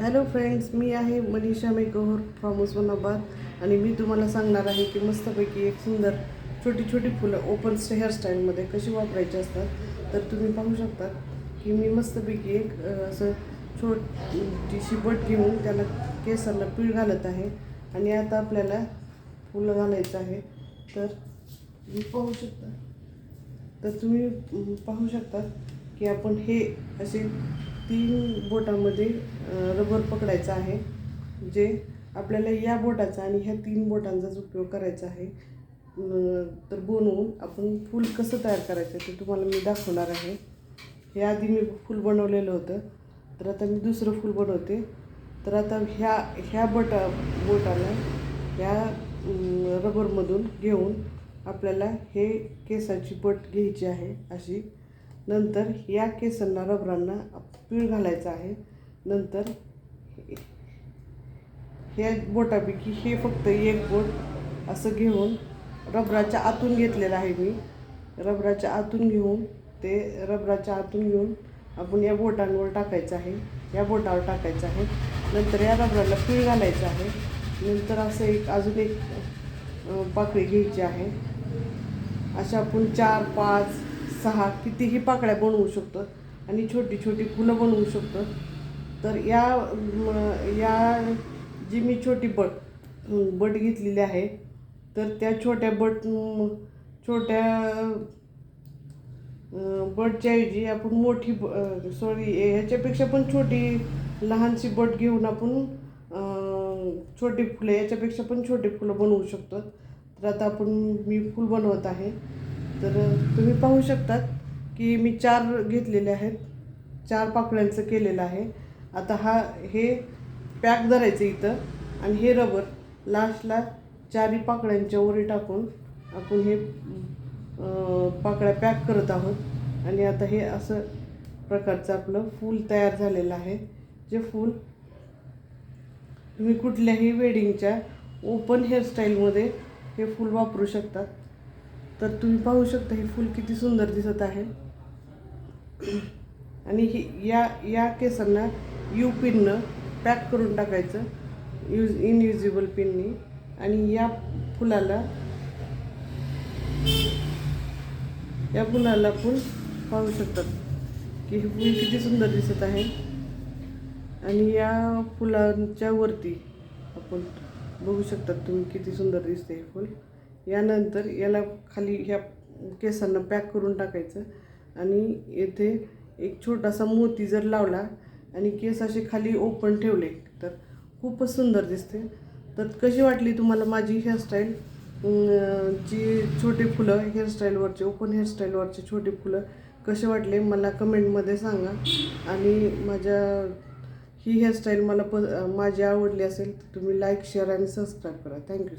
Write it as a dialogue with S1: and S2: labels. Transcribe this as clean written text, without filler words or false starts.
S1: Hello friends, मी आहे Manisha makeover from Osmanabad आणि मी तुम्हाला सांगणार आहे की मस्तपैकी एक सुंदर छोटी छोटी फुलं ओपन हेअरस्टाईलमध्ये कशी वापरायची असतात. तर तुम्ही पाहू शकता की मी मस्तपैकी एक असं छोटीशी बट घेऊन त्याला केसांना पीळ घालत आहे आणि आता आपल्याला फुलं घालायचं आहे. तर मी पाहू शकता तर तुम्ही पाहू शकता की आपण हे असे 3 बोटांमध्ये रबर पकडायचं आहे, जे आपल्याला या बोटाचा आणि ह्या 3 बोटांचाच उपयोग करायचा आहे. तर बनवून आपण फूल कसं तयार करायचं ते तुम्हाला मी दाखवणार आहे. हे आधी मी फूल बनवलेलं होतं, तर आता मी दुसरं फूल बनवते. तर आता ह्या ह्या बोटाला ह्या रबरमधून घेऊन आपल्याला हे केसाची बट घ्यायची आहे अशी. नंतर या केसांना रबरांना पीळ घालायचा आहे. नंतर ह्या बोटापैकी हे फक्त एक बोट असं घेऊन रबराच्या आतून घेतलेलं आहे मी. रबराच्या आतून घेऊन रबराच्या आतून घेऊन आपण या बोटांवर टाकायचं आहे, या बोटावर टाकायचं आहे. नंतर या रबराला पीळ घालायचं आहे. नंतर असं अजून एक पाकळी घ्यायची आहे. अशा आपण 4, 5, 6 कितीही पाकळ्या बनवू शकतो आणि छोटी छोटी फुलं बनवू शकतो. तर या जी मी छोटी बट घेतलेली आहे, तर त्या छोट्या बटच्या ऐवजी आपण मोठी ह्याच्यापेक्षा पण लहानशी बट घेऊन आपण छोटी फुलं याच्यापेक्षा पण छोटी फुलं बनवू शकतो. तर आता मी फूल बनवत आहे. तर तुम्ही पाहू शकतात की मी 4 घेतलेले आहेत, 4 पाकळ्यांचं केलेलं आहे. आता हे पॅक धरायचं इथं आणि हे रबर लास्टला 4ही पाकळ्यांच्या वरी टाकून आपण हे पाकळ्या पॅक करत आहोत. आणि आता हे असं प्रकारचं आपलं फूल तयार झालेलं आहे. जे फूल तुम्ही कुठल्याही वेडिंगच्या ओपन हेअरस्टाईलमध्ये हे फूल वापरू शकतात. तर तुम्ही पाहू शकता हे फूल किती सुंदर दिसत आहे. आणि या केसांना यू पिननं पॅक करून टाकायचं, इनयुजेबल पिननी. आणि या फुलाला आपण पाहू शकतात की हे फूल किती सुंदर दिसत आहे. आणि या फुलांच्या वरती आपण बघू शकतात तुम्ही किती सुंदर दिसते हे फूल. यानंतर याला खाली ह्या केसांना पॅक करून टाकायचं आणि येथे एक छोटासा मोती जर लावला आणि केस असे खाली ओपन ठेवले तर खूपच सुंदर दिसते. तर कशी वाटली तुम्हाला माझी हेअरस्टाईल? जी छोटी फुलं हेअरस्टाईलवरचे ओपन हेअरस्टाईलवरचे छोटी फुलं कसे वाटले मला कमेंटमध्ये सांगा. आणि ही हेअरस्टाईल माझी आवडली असेल तर तुम्ही लाईक, शेअर आणि सबस्क्राईब करा. थँक्यू.